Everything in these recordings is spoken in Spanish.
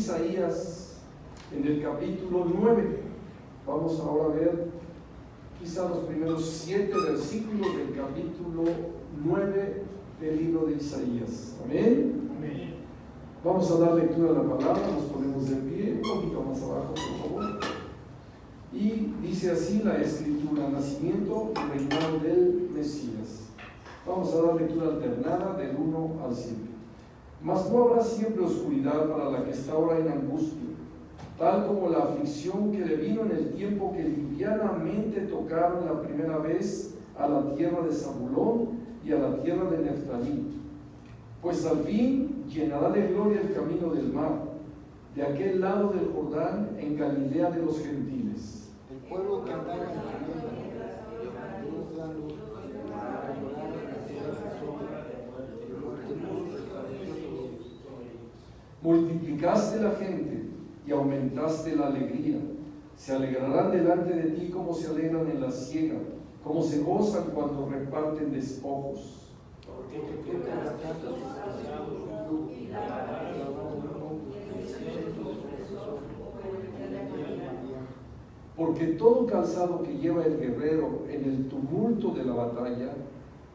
Isaías en el capítulo 9. Vamos ahora a ver quizá los primeros 7 versículos del capítulo 9 del libro de Isaías. Amén. Amén. Vamos a dar lectura a la palabra, nos ponemos de pie, un poquito más abajo, por favor. Y dice así la escritura: nacimiento y reinado del Mesías. Vamos a dar lectura alternada del 1 al 7. Mas no habrá siempre oscuridad para la que está ahora en angustia, tal como la aflicción que le vino en el tiempo que livianamente tocaron la primera vez a la tierra de Zabulón y a la tierra de Neftalí. Pues al fin llenará de gloria el camino del mar, de aquel lado del Jordán, en Galilea de los gentiles. El pueblo que andaba en la multiplicaste la gente y aumentaste la alegría. Se alegrarán delante de ti como se alegran en la siega, como se gozan cuando reparten despojos. Porque todo calzado que lleva el guerrero en el tumulto de la batalla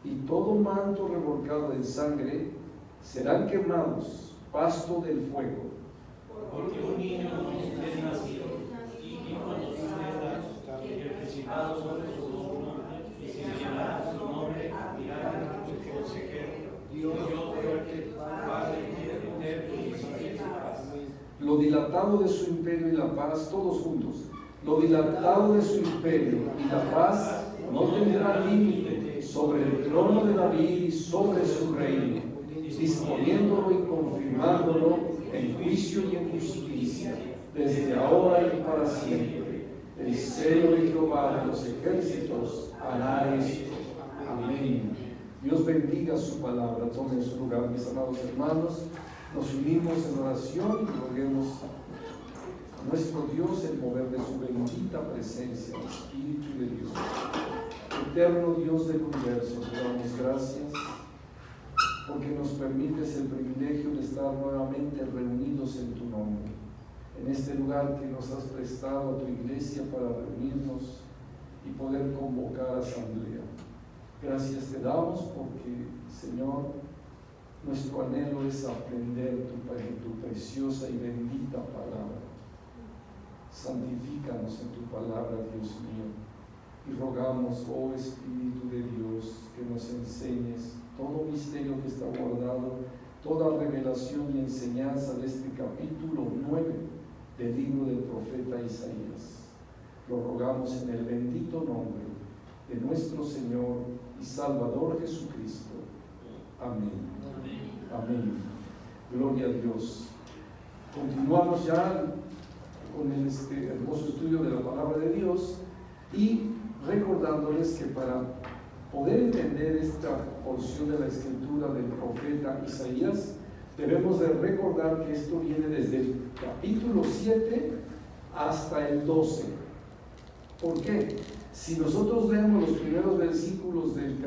y todo manto revolcado en sangre serán quemados, pasto del fuego. Porque un niño nos es nacido, y hijo nos es dado, y el principado sobre su hombro, y se llamará su nombre Admirable, Consejero, Dios fuerte, Padre eterno y Príncipe de paz. Lo dilatado de su imperio y la paz, todos juntos. Lo dilatado de su imperio y la paz no tendrá límite sobre el trono de David y sobre su reino, disponiéndolo y confirmándolo en juicio y en justicia, desde ahora y para siempre. El sello de Jehová de los ejércitos hará esto. Amén. Dios bendiga su palabra. Tomen su lugar, mis amados hermanos. Nos unimos en oración y roguemos a nuestro Dios el mover de su bendita presencia, el Espíritu de Dios. Eterno Dios del universo, te damos gracias porque nos permites el privilegio de estar nuevamente reunidos en tu nombre, en este lugar que nos has prestado a tu iglesia para reunirnos y poder convocar asamblea. Gracias te damos porque, Señor, nuestro anhelo es aprender tu preciosa y bendita palabra. Santifícanos en tu palabra, Dios mío, y rogamos, oh Espíritu de Dios, que nos enseñes todo misterio que está guardado, toda revelación y enseñanza de este capítulo 9 del libro del profeta Isaías. Lo rogamos en el bendito nombre de nuestro Señor y Salvador Jesucristo. Amén. Amén. Gloria a Dios. Continuamos ya con este hermoso estudio de la palabra de Dios y recordándoles que para poder entender esta porción de la escritura del profeta Isaías, debemos de recordar que esto viene desde el capítulo 7 hasta el 12. ¿Por qué? Si nosotros leemos los primeros versículos del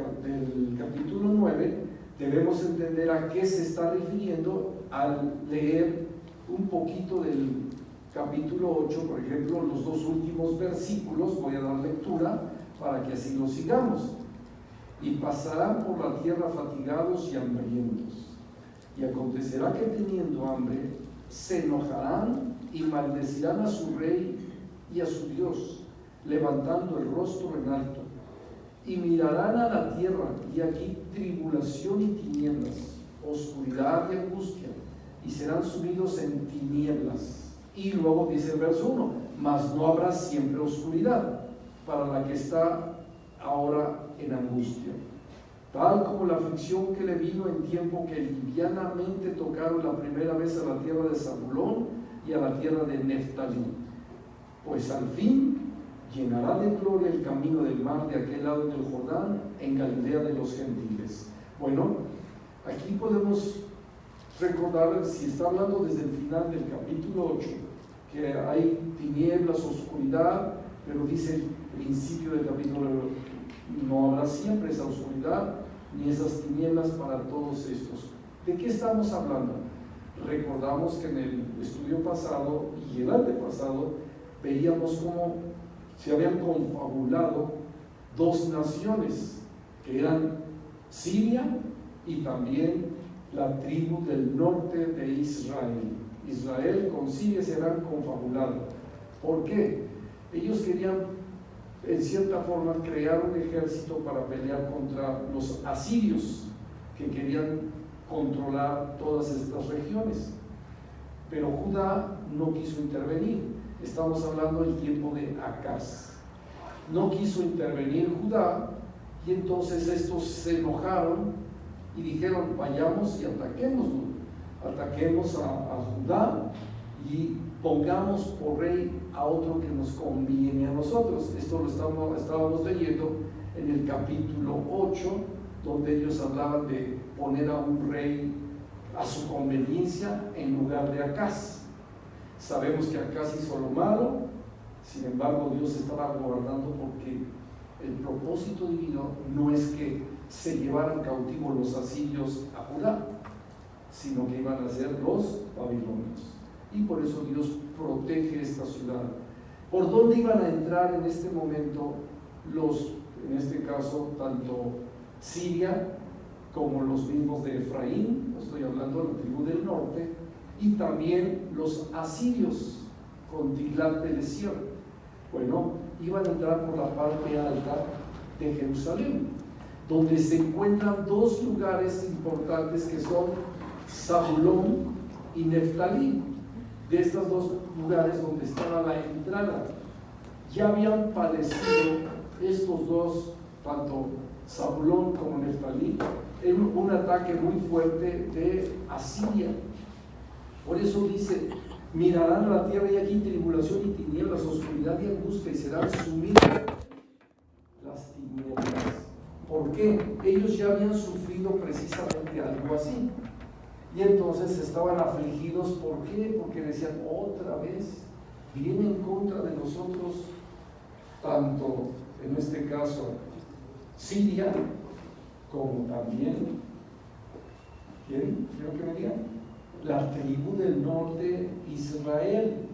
capítulo 9, debemos entender a qué se está refiriendo al leer un poquito del capítulo 8, por ejemplo, los dos últimos versículos. Voy a dar lectura para que así lo sigamos. Y pasarán por la tierra fatigados y hambrientos, y acontecerá que teniendo hambre se enojarán y maldecirán a su rey y a su Dios, levantando el rostro en alto, y mirarán a la tierra, y aquí tribulación y tinieblas, oscuridad y angustia, y serán sumidos en tinieblas. Y luego dice el verso 1, mas no habrá siempre oscuridad para la que está ahora en angustia, tal como la aflicción que le vino en tiempo que livianamente tocaron la primera vez a la tierra de Zabulón y a la tierra de Neftalí, pues al fin llenará de gloria el camino del mar de aquel lado del Jordán, en Galilea de los gentiles. Bueno, aquí podemos recordar, si está hablando desde el final del capítulo 8, que hay tinieblas, oscuridad, pero dice el principio del capítulo, no habrá siempre esa oscuridad ni esas tinieblas para todos estos. ¿De qué estamos hablando? Recordamos que en el estudio pasado y el antepasado veíamos cómo se habían confabulado dos naciones, que eran Siria y también la tribu del norte de Israel. Israel con Siria se habían confabulado. ¿Por qué? Ellos querían, en cierta forma, crear un ejército para pelear contra los asirios, que querían controlar todas estas regiones. Pero Judá no quiso intervenir. Estamos hablando del tiempo de Acaz. No quiso intervenir Judá, y entonces estos se enojaron y dijeron, vayamos y ataquemos a Judá y pongamos por rey a otro que nos conviene a nosotros. Esto lo estábamos leyendo en el capítulo 8, donde ellos hablaban de poner a un rey a su conveniencia en lugar de Acaz. Sabemos que Acaz hizo lo malo, sin embargo Dios estaba gobernando, porque el propósito divino no es que se llevaran cautivos los asirios a Judá, sino que iban a ser los babilonios. Y por eso Dios protege esta ciudad. ¿Por dónde iban a entrar en este momento en este caso, tanto Siria como los mismos de Efraín? Estoy hablando de la tribu del norte, y también los asirios con Tiglat-Pileser. Bueno, iban a entrar por la parte alta de Jerusalén, donde se encuentran dos lugares importantes que son Zabulón y Neftalí. De estos dos lugares donde estaba la entrada, ya habían padecido estos dos, tanto Zabulón como Neftalí, en un ataque muy fuerte de Asiria. Por eso dice, mirarán a la tierra y aquí tribulación y tinieblas, oscuridad y angustia, y serán sumidas las tinieblas. ¿Por qué? Ellos ya habían sufrido precisamente algo así. Y entonces estaban afligidos. ¿Por qué? Porque decían, otra vez viene en contra de nosotros, tanto en este caso Siria, como también, ¿quién? Creo que me digan, la tribu del norte, Israel.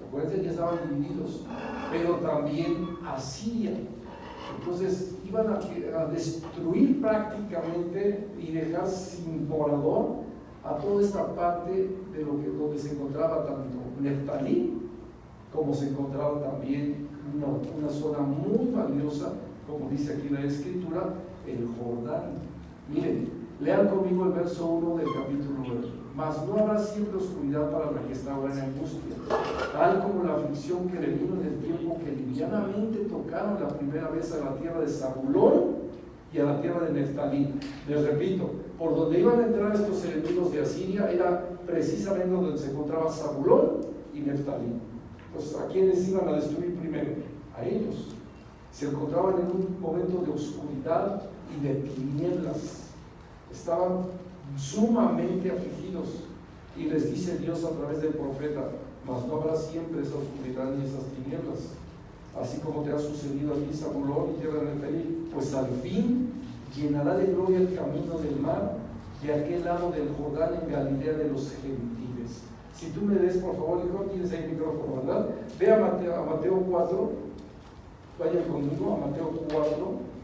Recuerden que estaban divididos, pero también Asiria. Entonces iban a destruir prácticamente y dejar sin morador a toda esta parte de donde se encontraba tanto Neftalí, como se encontraba también una zona muy valiosa, como dice aquí la escritura, el Jordán. Miren, lean conmigo el verso 1 del capítulo 9. Mas no habrá siempre oscuridad para la que está ahora en angustia, tal como la aflicción que le vino en el tiempo que livianamente tocaron la primera vez a la tierra de Zabulón y a la tierra de Neftalí. Les repito, por donde iban a entrar estos enemigos de Asiria era precisamente donde se encontraba Zabulón y Neftalí. pues ¿a quiénes iban a destruir primero? A ellos. Se encontraban en un momento de oscuridad y de tinieblas. Estaban sumamente afligidos. Y les dice Dios a través del profeta: mas no habrá siempre esa oscuridad ni esas tinieblas, así como te ha sucedido a ti, Zabulón y tierra de Neftalí, pues al fin llenará de gloria el camino del mar, de aquel lado del Jordán, en Galilea de los gentiles. Si tú me des, por favor, hijo, tienes ahí el micrófono, ¿verdad? Ve a Mateo 4, vayan conmigo a Mateo 4.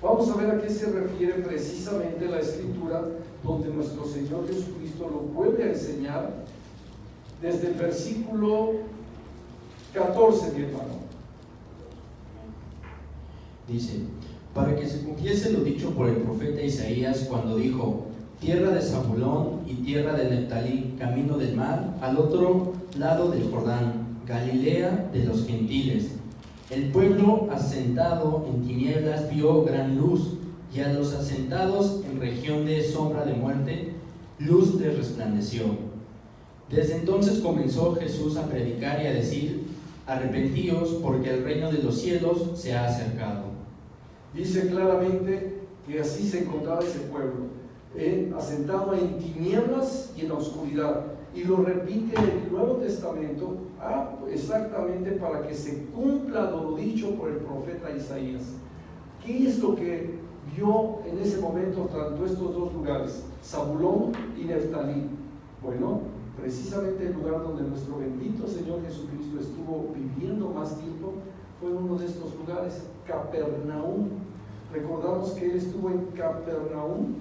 Vamos a ver a qué se refiere precisamente la escritura, donde nuestro Señor Jesucristo lo vuelve a enseñar desde el versículo 14, mi hermano. Dice: para que se cumpliese lo dicho por el profeta Isaías cuando dijo: tierra de Zabulón y tierra de Neftalí, camino del mar, al otro lado del Jordán, Galilea de los gentiles. El pueblo asentado en tinieblas vio gran luz, y a los asentados en región de sombra de muerte, luz les resplandeció. Desde entonces comenzó Jesús a predicar y a decir: arrepentíos, porque el reino de los cielos se ha acercado. Dice claramente que así se encontraba ese pueblo, asentado en tinieblas y en la oscuridad. Y lo repite en el Nuevo Testamento, exactamente para que se cumpla lo dicho por el profeta Isaías. ¿Qué es lo que vio en ese momento tanto estos dos lugares, Zabulón y Neftalí? Bueno, precisamente el lugar donde nuestro bendito Señor Jesucristo estuvo viviendo más tiempo fue uno de estos lugares, Capernaum. Recordamos que Él estuvo en Capernaum,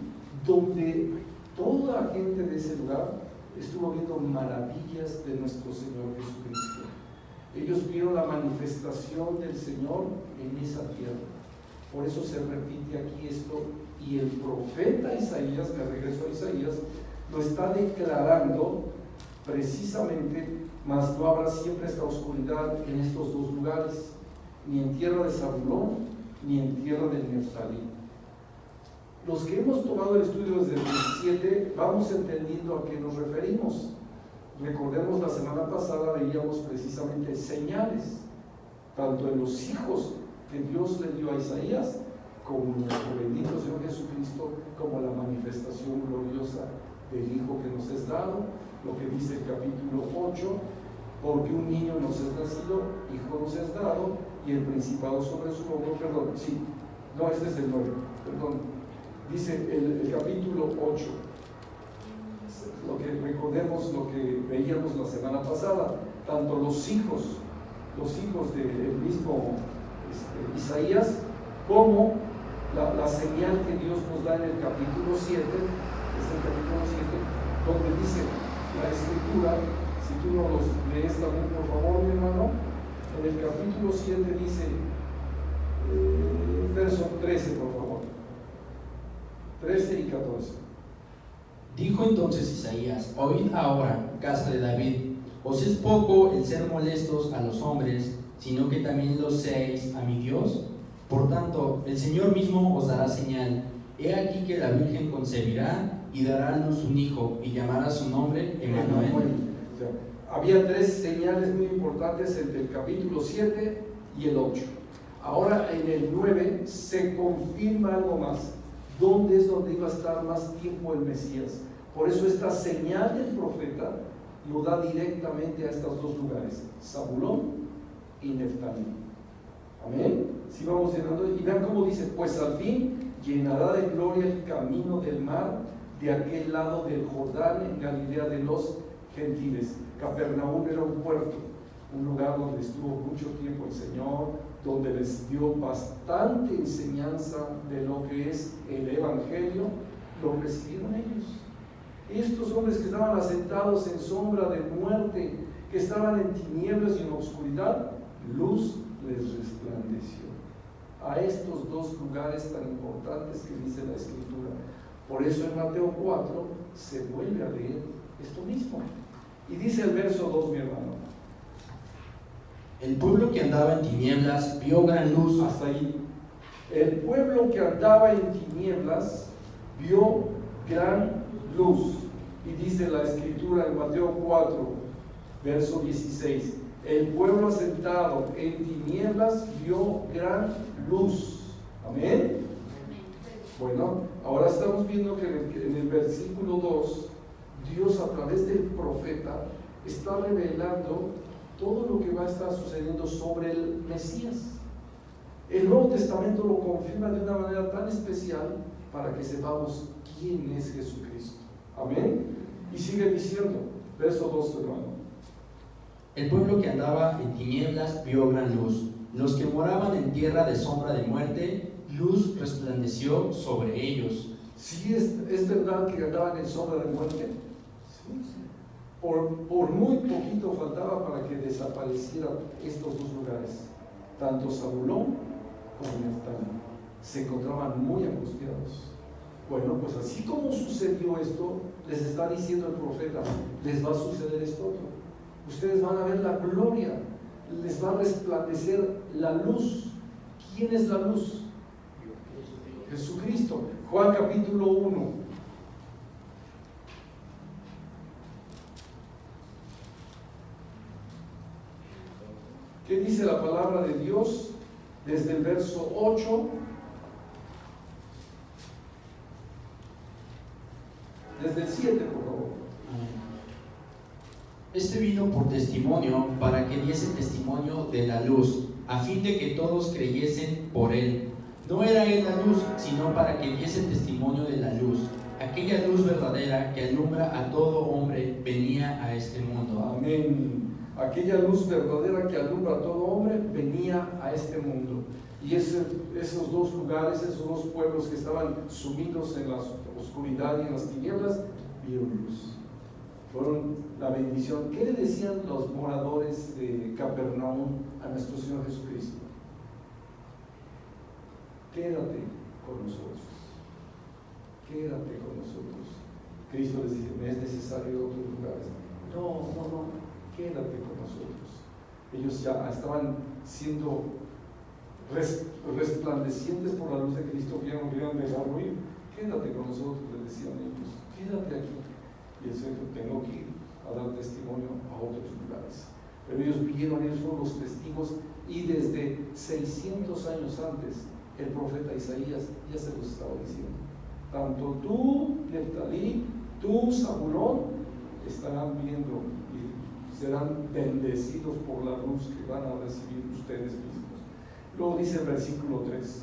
donde toda la gente de ese lugar estuvo viendo maravillas de nuestro Señor Jesucristo. Ellos vieron la manifestación del Señor en esa tierra. Por eso se repite aquí esto, y el profeta Isaías, me regreso a Isaías, lo está declarando precisamente: mas no habrá siempre esta oscuridad en estos dos lugares, ni en tierra de Zabulón, ni en tierra de Neftalí. Los que hemos tomado el estudio desde el 17 vamos entendiendo a qué nos referimos. Recordemos, la semana pasada veíamos precisamente señales, tanto en los hijos que Dios le dio a Isaías, como nuestro bendito Señor Jesucristo, como la manifestación gloriosa del Hijo que nos es dado, lo que dice el capítulo 8, porque un niño nos es nacido, hijo nos es dado, y el principado sobre su hombro, este es el 9, perdón. Dice el capítulo 8, lo que recordemos, lo que veíamos la semana pasada, tanto los hijos del mismo Isaías, como la señal que Dios nos da en el capítulo 7, es el capítulo 7, donde dice la escritura, si tú no los lees también, por favor, mi hermano, en el capítulo 7 dice, verso 13, por favor. 13 y 14. Dijo entonces Isaías: oíd ahora, casa de David, os es poco el ser molestos a los hombres, sino que también lo seáis a mi Dios. Por tanto, el Señor mismo os dará señal. He aquí que la Virgen concebirá y dará a luz un hijo, y llamará su nombre Emmanuel. O sea, había tres señales muy importantes entre el capítulo 7 y el 8. Ahora en el 9 se confirma algo más. ¿Dónde es donde iba a estar más tiempo el Mesías? Por eso esta señal del profeta lo da directamente a estos dos lugares, Zabulón y Neftalí. Amén. Si vamos llenando, y vean cómo dice: pues al fin llenará de gloria el camino del mar, de aquel lado del Jordán, en Galilea de los gentiles. Capernaum era un puerto, un lugar donde estuvo mucho tiempo el Señor, donde les dio bastante enseñanza de lo que es el Evangelio. Lo recibieron ellos. Estos hombres que estaban asentados en sombra de muerte, que estaban en tinieblas y en oscuridad, luz les resplandeció. A estos dos lugares tan importantes que dice la Escritura. Por eso en Mateo 4 se vuelve a leer esto mismo. Y dice el verso 2, mi hermano: el pueblo que andaba en tinieblas vio gran luz. Hasta ahí. El pueblo que andaba en tinieblas vio gran luz. Y dice la escritura en Mateo 4, verso 16, el pueblo asentado en tinieblas vio gran luz. Amén. Bueno, ahora estamos viendo que en el versículo 2, Dios a través del profeta está revelando todo lo que va a estar sucediendo sobre el Mesías. El Nuevo Testamento lo confirma de una manera tan especial para que sepamos quién es Jesucristo. Amén. Y sigue diciendo, verso 2, hermano. El pueblo que andaba en tinieblas vio gran luz. Los que moraban en tierra de sombra de muerte, luz resplandeció sobre ellos. Sí, es verdad que andaban en sombra de muerte. Sí. Por muy poquito faltaba para que desaparecieran estos dos lugares. Tanto Zabulón como Neftalí se encontraban muy angustiados. Bueno, pues así como sucedió esto, les está diciendo el profeta, les va a suceder esto otro. Ustedes van a ver la gloria, les va a resplandecer la luz. ¿Quién es la luz? Jesucristo. Juan capítulo 1. ¿Qué dice la palabra de Dios? Desde el verso 8. Desde el 7, por favor. Este vino por testimonio para que diese testimonio de la luz, a fin de que todos creyesen por él. No era él la luz, sino para que diese testimonio de la luz. Aquella luz verdadera que alumbra a todo hombre venía a este mundo. Amén. Aquella luz verdadera que alumbra a todo hombre venía a este mundo. Y esos dos lugares, esos dos pueblos que estaban sumidos en la oscuridad y en las tinieblas, vieron luz. Fueron la bendición. ¿Qué le decían los moradores de Capernaum a nuestro Señor Jesucristo? Quédate con nosotros. Quédate con nosotros. Cristo les dice, me es necesario otros lugares. No, quédate con nosotros. Ellos ya estaban siendo resplandecientes por la luz de Cristo, que ya no querían dejarlo ir. Quédate con nosotros, les decían ellos. Quédate aquí. Y el Señor, tengo que ir a dar testimonio a otros lugares. Pero ellos vieron, ellos fueron los testigos, y desde 600 años antes, el profeta Isaías ya se los estaba diciendo. Tanto tú, Neftalí, tú, Zabulón, estarán viendo y serán bendecidos por la luz que van a recibir ustedes mismos. Luego dice el versículo 3.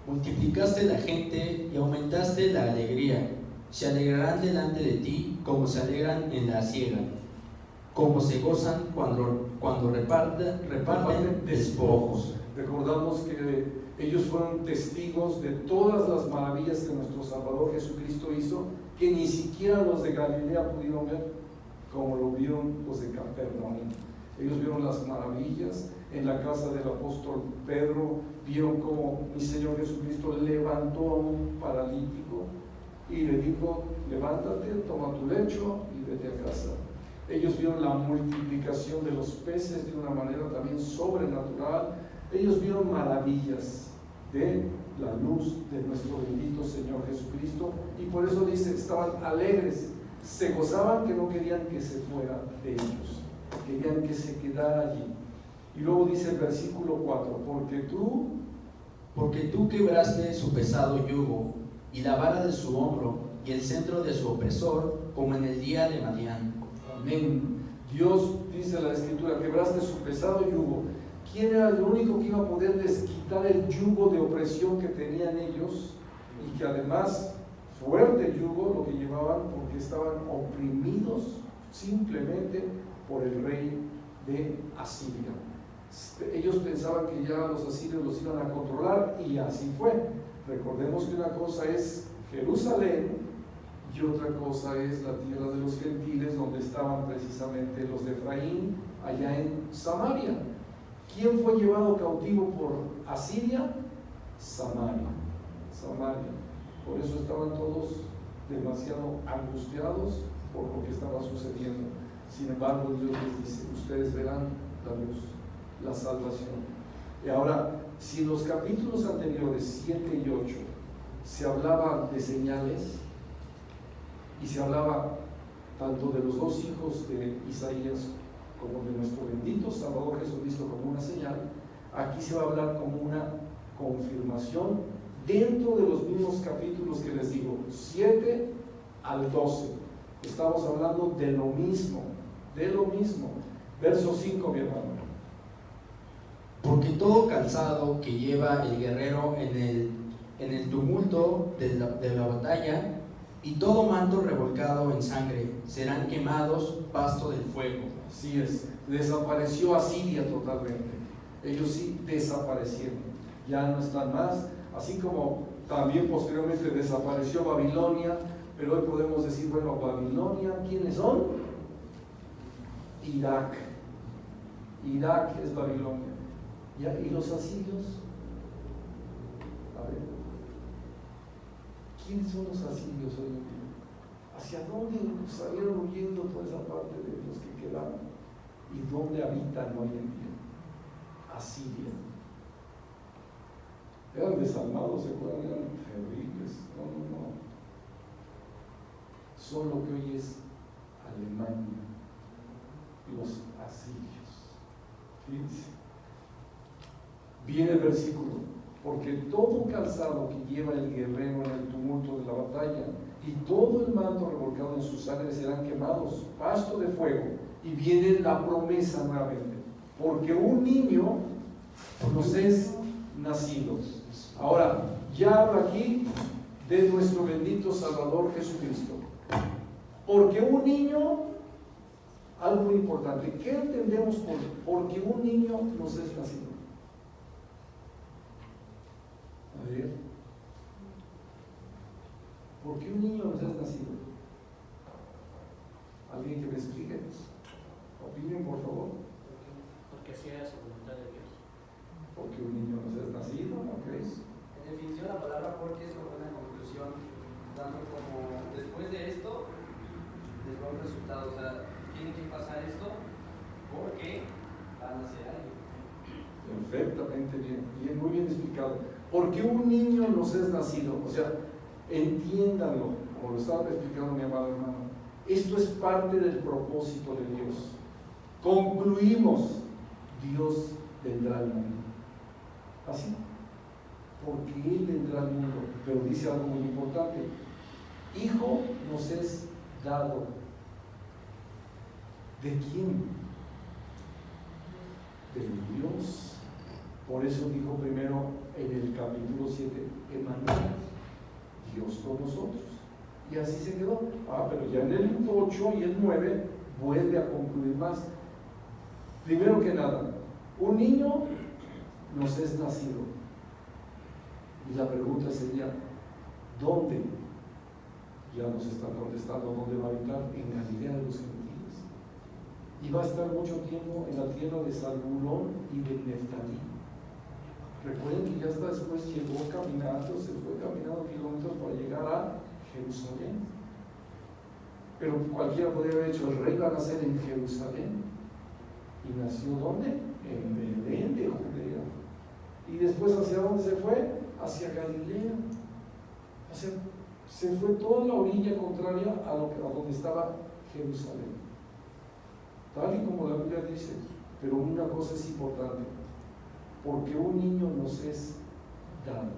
Multiplicaste la gente y aumentaste la alegría. Se alegrarán delante de ti como se alegran en la siega, como se gozan cuando reparten despojos. Recordamos que ellos fueron testigos de todas las maravillas que nuestro Salvador Jesucristo hizo, que ni siquiera los de Galilea pudieron ver, como lo vieron los de Capernaum. Ellos vieron las maravillas en la casa del apóstol Pedro, vieron cómo mi Señor Jesucristo levantó a un paralítico y le dijo, levántate, toma tu lecho y vete a casa. Ellos vieron la multiplicación de los peces de una manera también sobrenatural. Ellos vieron maravillas de la luz de nuestro bendito Señor Jesucristo, y por eso dice, estaban alegres, se gozaban, que no querían que se fuera de ellos, querían que se quedara allí. Y luego dice el versículo 4, porque tú quebraste su pesado yugo y la vara de su hombro y el centro de su opresor, como en el día de Madián. Amén. Dios, dice la Escritura, quebraste su pesado yugo. ¿Quién era el único que iba a poderles quitar el yugo de opresión que tenían ellos? Y que además, fuerte yugo lo que llevaban, porque estaban oprimidos simplemente por el rey de Asiria. Ellos pensaban que ya los asirios los iban a controlar, y así fue. Recordemos que una cosa es Jerusalén y otra cosa es la tierra de los gentiles, donde estaban precisamente los de Efraín, allá en Samaria. ¿Quién fue llevado cautivo por Asiria? Samaria. Por eso estaban todos demasiado angustiados por lo que estaba sucediendo. Sin embargo, Dios les dice, ustedes verán la luz, la salvación. Y ahora, si en los capítulos anteriores, 7 y 8, se hablaba de señales y se hablaba tanto de los dos hijos de Isaías como de nuestro bendito Salvador Jesucristo como una señal, aquí se va a hablar como una confirmación dentro de los mismos capítulos que les digo, 7 al 12. Estamos hablando de lo mismo, de lo mismo. Verso 5, mi hermano. Porque todo calzado que lleva el guerrero en el tumulto de la batalla y todo manto revolcado en sangre serán quemados pasto del fuego. Así es, desapareció Asiria totalmente. Ellos sí desaparecieron, ya no están más, así como también posteriormente desapareció Babilonia, pero hoy podemos decir, bueno, Babilonia, ¿quiénes son? Irak. Irak es Babilonia. ¿Y los asirios? A ver, ¿quiénes son los asirios hoy en día? ¿Hacia dónde salieron huyendo toda esa parte de los que quedaron? ¿Y dónde habitan hoy en día? Asiria. Eran desalmados, ¿se acuerdan? Eran terribles. No. Son lo que hoy es Alemania, los asirios. Fíjense. Viene el versículo, porque todo calzado que lleva el guerrero en el tumulto de la batalla y todo el manto revolcado en su sangre serán quemados, pasto de fuego. Y viene la promesa nuevamente, porque un niño nos es nacido. Ahora, ya habla aquí de nuestro bendito Salvador Jesucristo. Porque un niño, algo muy importante, ¿qué entendemos por porque un niño nos es nacido? A ver, ¿por qué un niño nos es nacido? ¿Alguien que me explique? Opinen, por favor. Porque así era su voluntad de Dios. Porque un niño nos es nacido, ¿no crees? En definición, la palabra porque es como una conclusión, dando como después de esto, les va un resultado. O sea, tiene que pasar esto porque van a hacer algo. Perfectamente bien, muy bien explicado. Porque un niño nos es nacido, o sea, entiéndanlo, como lo estaba explicando mi amado hermano. Esto es parte del propósito de Dios. Concluimos, Dios vendrá al mundo. Así, porque Él vendrá al mundo. Pero dice algo muy importante: Hijo nos es dado. ¿De quién? De Dios. Por eso dijo primero en el capítulo 7, Emmanuel, Dios con nosotros. Y así se quedó. Pero ya en el 8 y el 9 vuelve a concluir más. Primero que nada, un niño nos es nacido. Y la pregunta sería, ¿dónde? Ya nos están contestando, ¿dónde va a habitar? En Galilea de los Gentiles. Y va a estar mucho tiempo en la tierra de Zabulón y de Neftalí. Recuerden que ya hasta después llegó caminando, se fue caminando kilómetros para llegar a Jerusalén. Pero cualquiera podría haber hecho, el rey va a nacer en Jerusalén. ¿Y nació dónde? En Belén de Judea. Y después, ¿hacia dónde se fue? Hacia Galilea. O sea, se fue toda la orilla contraria a donde estaba Jerusalén. Tal y como la Biblia dice. Pero una cosa es importante: porque un niño nos es dado,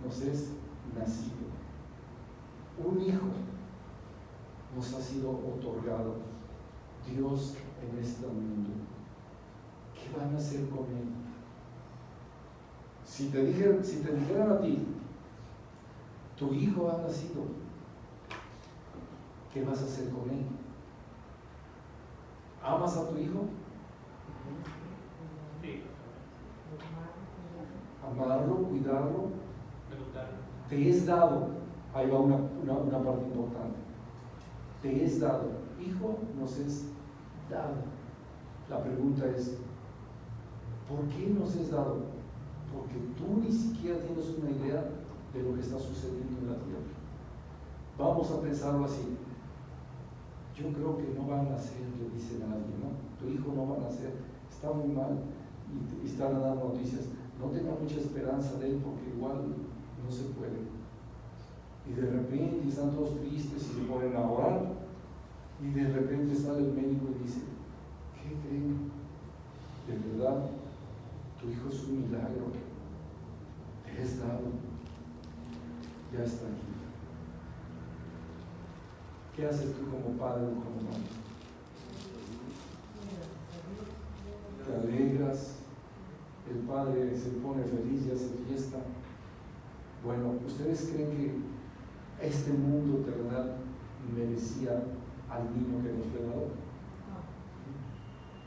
nos es nacido. Un hijo nos ha sido otorgado. Dios en este mundo. ¿Qué van a hacer con él? Si te dijeran a ti, tu hijo ha nacido, ¿qué vas a hacer con él? ¿Amas a tu hijo? Sí. Amarlo, cuidarlo. Preguntar. Te es dado. Ahí va una parte importante. Te es dado. Hijo nos es dado. La pregunta es, ¿por qué nos es dado? Porque tú ni siquiera tienes una idea de lo que está sucediendo en la tierra. Vamos a pensarlo así. Yo creo que no va a nacer, le dicen a alguien, ¿no? Tu hijo no va a nacer, está muy mal, y están dando noticias. No tenga mucha esperanza de él porque igual no se puede. Y de repente están todos tristes y se ponen a orar Y de repente sale el médico y dice, ¿qué creen? De verdad, tu hijo es un milagro. Te es dado. Ya está aquí. ¿Qué haces tú como padre o como madre? Te alegras, el padre se pone feliz y hace fiesta. Bueno, ¿ustedes creen que este mundo terrenal merecía al niño que nos fue dado?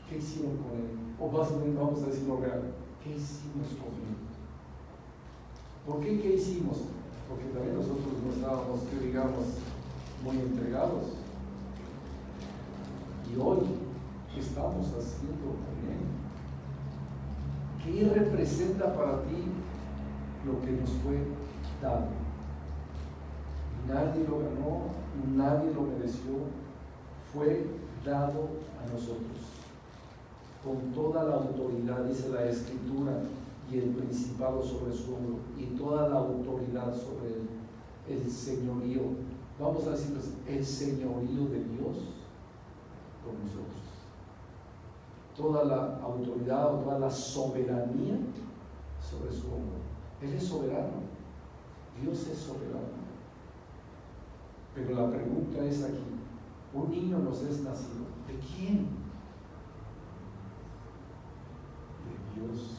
¿Qué hicieron con él? O vamos a decir lo real, ¿qué hicimos con él? ¿Por qué qué hicimos? Porque también nosotros no estábamos, que digamos, muy entregados. Y hoy, ¿qué estamos haciendo con él? ¿Qué representa para ti lo que nos fue dado? Nadie lo ganó, nadie lo mereció, fue dado a nosotros. Con toda la autoridad, dice la Escritura, y el principado sobre su hombro, y toda la autoridad sobre él, el señorío, vamos a decirlo así, el señorío de Dios con nosotros. Toda la autoridad o toda la soberanía sobre su hombro. Él es soberano, Dios es soberano. Pero la pregunta es aquí, un niño nos es nacido, ¿de quién? De Dios.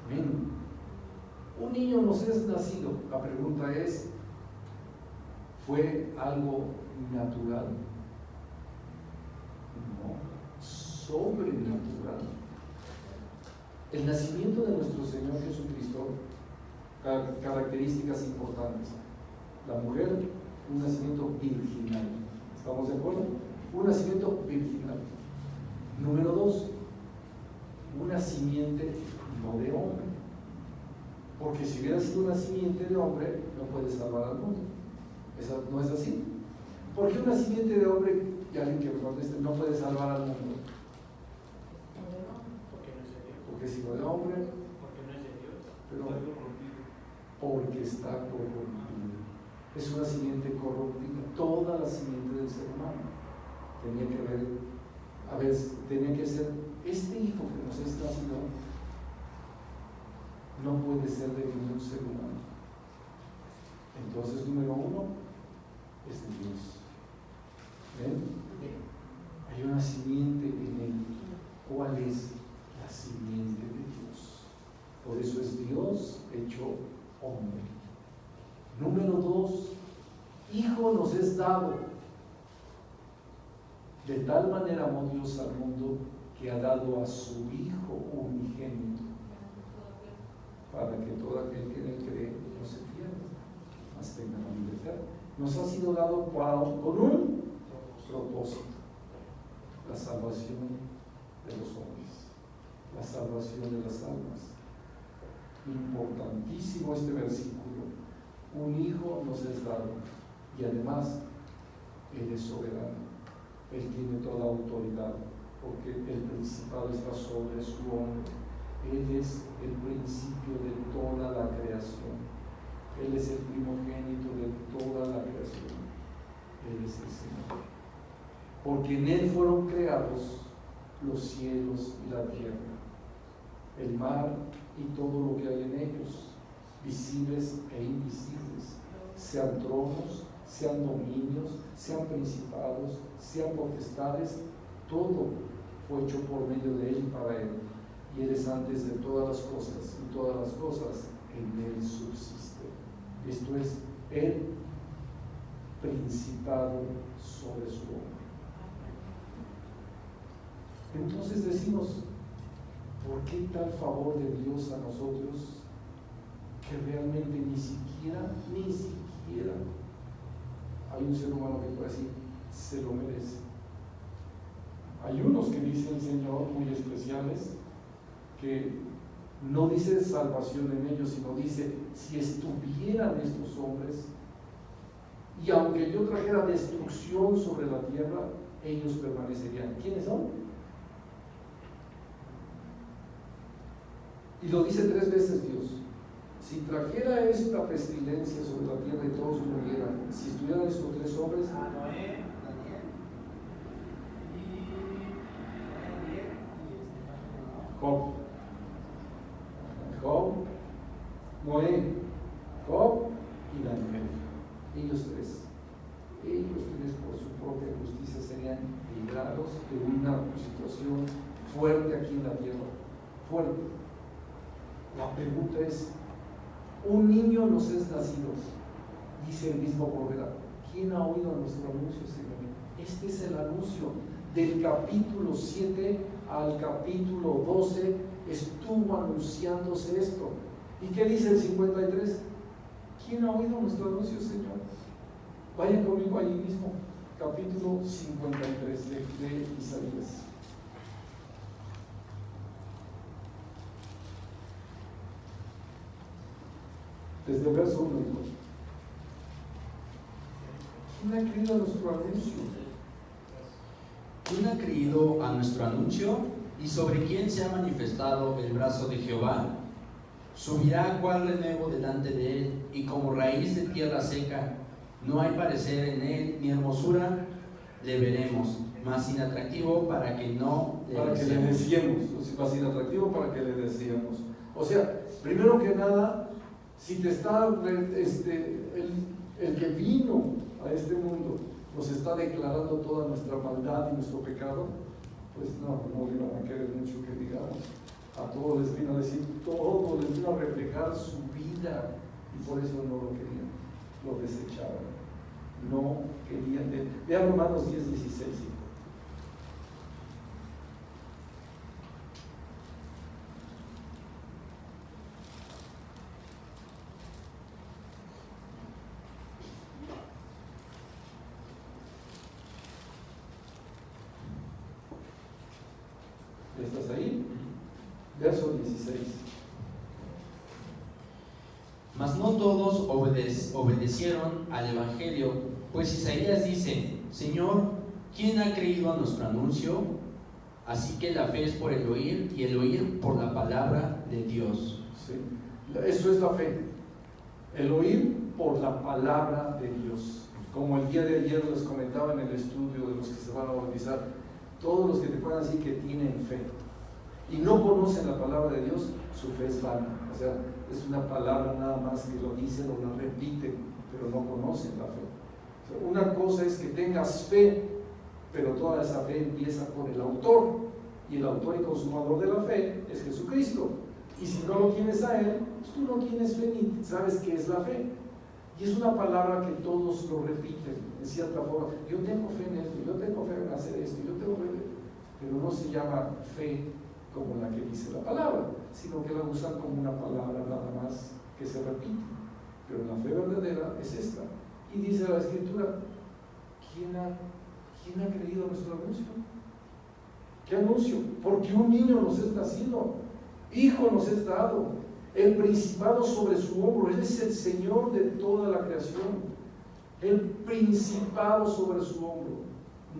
Amén. Un niño nos es nacido, la pregunta es, ¿fue algo natural? No, sobrenatural. El nacimiento de nuestro Señor Jesucristo, características importantes. La mujer, un nacimiento virginal. ¿Estamos de acuerdo? Un nacimiento virginal. Número 2, una simiente no de hombre. Porque si hubiera sido una simiente de hombre, no puede salvar al mundo. ¿Eso no es así? ¿Por qué una simiente de hombre, y alguien que me conteste, no puede salvar al mundo? Porque si no es de hombre, pero porque está corrompido. Es una simiente corrompida. Toda la simiente del ser humano tenía que ver, a ver, tenía que ser este hijo que nos es nacido. No puede ser de ningún ser humano. Entonces, número 1 es de Dios. ¿Ven? Hay una simiente en él. ¿Cuál es la simiente de Dios? Por eso es Dios hecho hombre. Número 2, hijo nos es dado. De tal manera amó Dios al mundo que ha dado a su Hijo unigénito, para que todo aquel que en él cree no se pierda, mas tenga la vida eterna. Nos ha sido dado con un propósito: la salvación de los hombres, la salvación de las almas. Importantísimo este versículo. Un hijo nos es dado, y además Él es soberano. Él tiene toda autoridad, porque el principado está sobre su hombro. Él es el principio de toda la creación. Él es el primogénito de toda la creación. Él es el Señor. Porque en Él fueron creados los cielos y la tierra, el mar y todo lo que hay en ellos, visibles e invisibles, sean tronos, sean dominios, sean principados, sean potestades, todo fue hecho por medio de Él y para Él. Y Él es antes de todas las cosas, y todas las cosas en Él subsisten. Esto es el principado sobre su hombro. Entonces decimos, ¿por qué tal favor de Dios a nosotros que realmente ni siquiera hay un ser humano que puede decir, se lo merece? Hay unos que dicen, Señor, muy especiales, que no dice salvación en ellos, sino dice, si estuvieran estos hombres, y aunque yo trajera destrucción sobre la tierra, ellos permanecerían. ¿Quiénes son? Y lo dice 3 veces Dios. Si trajera esta pestilencia sobre la tierra y todos murieran, si estuvieran estos 3 hombres, Job, Noé, Job y la mujer. Ellos tres por su propia justicia serían librados de una situación fuerte aquí en la tierra. Fuerte. La pregunta es, un niño nos es nacido, dice el mismo profeta. ¿Quién ha oído nuestro anuncio, Señor? Este es el anuncio del capítulo 7 al capítulo 12, estuvo anunciándose esto. ¿Y qué dice el 53? ¿Quién ha oído nuestro anuncio, Señor? Vayan conmigo allí mismo, capítulo 53 de Isaías. Desde el verso 1. ¿Quién ha creído a nuestro anuncio? ¿Quién ha creído a nuestro anuncio? ¿Y sobre quién se ha manifestado el brazo de Jehová? Subirá cual renuevo delante de él, y como raíz de tierra seca. No hay parecer en él ni hermosura, le veremos, más inatractivo para que no le para deseemos. Que le deseemos, más inatractivo para que le deseemos. O sea, primero que nada, si te está el que vino a este mundo nos está declarando toda nuestra maldad y nuestro pecado, pues no le van a querer mucho que digamos. A todos les vino a decir, todo les vino a reflejar su vida, y por eso no lo querían, lo desecharon. No querían. Vean Romanos 10, 16. ¿Estás ahí? Verso 16. Mas no todos obedecieron al Evangelio, pues Isaías dice: Señor, ¿quién ha creído a nuestro anuncio? Así que la fe es por el oír, y el oír por la palabra de Dios. Sí. Eso es la fe. El oír por la palabra de Dios. Como el día de ayer les comentaba en el estudio de los que se van a bautizar, todos los que te puedan decir que tienen fe y no conocen la palabra de Dios, su fe es vana. O sea, es una palabra nada más que lo dicen o la repiten, pero no conocen la fe. O sea, una cosa es que tengas fe, pero toda esa fe empieza por el autor, y el autor y consumador de la fe es Jesucristo. Y si no lo tienes a Él, pues tú no tienes fe ni sabes qué es la fe. Y es una palabra que todos lo repiten, de cierta forma. Yo tengo fe en esto, yo tengo fe en hacer esto, yo tengo fe, pero no se llama fe como la que dice la palabra, sino que la usan como una palabra nada más que se repite. Pero la fe verdadera es esta. Y dice la Escritura, ¿quién ha creído nuestro anuncio? ¿Qué anuncio? Porque un niño nos es nacido, hijo nos es dado, el principado sobre su hombro. Él es el Señor de toda la creación, el principado sobre su hombro.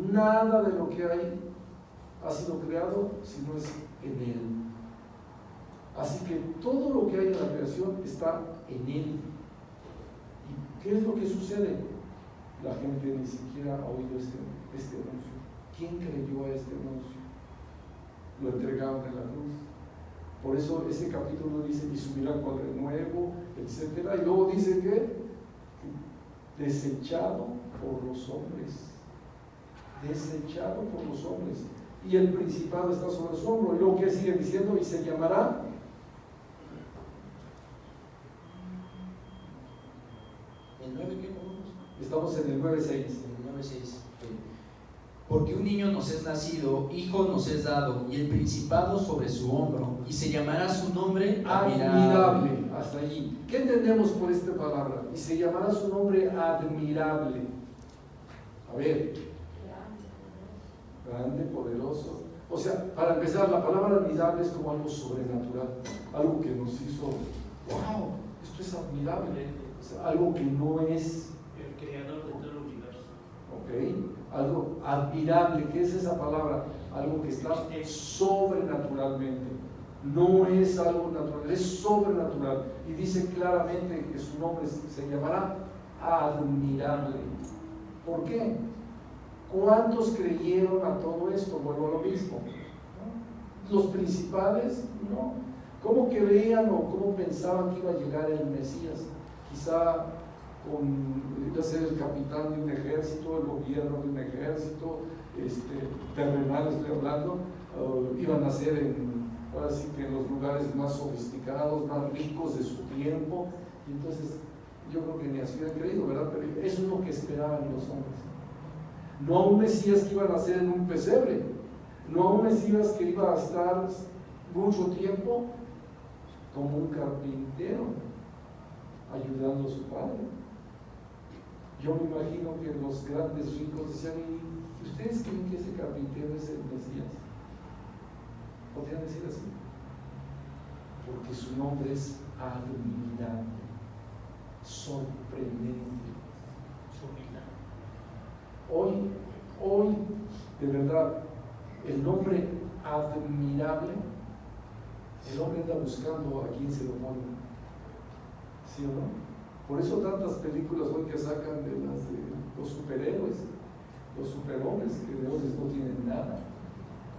Nada de lo que hay ha sido creado si no es en Él. Así que todo lo que hay en la creación está en Él. ¿Y qué es lo que sucede? La gente ni siquiera ha oído este anuncio. ¿Quién creyó a este anuncio? Lo entregaron en la cruz. Por eso ese capítulo dice: y subirá cual renuevo, etc. Y luego dice que desechado por los hombres. Desechado por los hombres. Y el principado está sobre su hombro. Y luego que sigue diciendo: y se llamará. ¿El 9 qué? Estamos en el 9:6. El 9:6. Porque un niño nos es nacido, hijo nos es dado, y el principado sobre su hombro, y se llamará su nombre admirable. Hasta allí. ¿Qué entendemos por esta palabra? Y se llamará su nombre admirable. A ver. Grande, poderoso. O sea, para empezar, la palabra admirable es como algo sobrenatural, algo que nos hizo, wow, esto es admirable. O sea, algo que no es el creador de todo el universo. ¿ok? Algo admirable. ¿Qué es esa palabra? Algo que está sobrenaturalmente. No es algo natural, es sobrenatural. Y dice claramente que su nombre se llamará admirable. ¿Por qué? ¿Cuántos creyeron a todo esto? Vuelvo a lo mismo, ¿no? Los principales, no. ¿Cómo creían o cómo pensaban que iba a llegar el Mesías? Quizá iba a ser el capitán de un ejército, el gobierno de un ejército, terrenal estoy hablando, iban a ser ahora sí que en los lugares más sofisticados, más ricos de su tiempo, y entonces yo creo que ni así hubieran creído, ¿verdad? Pero eso es lo que esperaban los hombres. No a un Mesías que iba a nacer en un pesebre, no a un Mesías que iba a estar mucho tiempo como un carpintero ayudando a su padre. Yo me imagino que los grandes ricos decían: ¿y ustedes creen que ese carpintero es el Mesías? ¿Podrían decir así? Porque su nombre es admirable, sorprendente. Hoy, de verdad, el nombre admirable, el hombre anda buscando a quién se lo pone, ¿sí o no? Por eso tantas películas hoy que sacan de los superhéroes, los superhombres, que de hombres no tienen nada.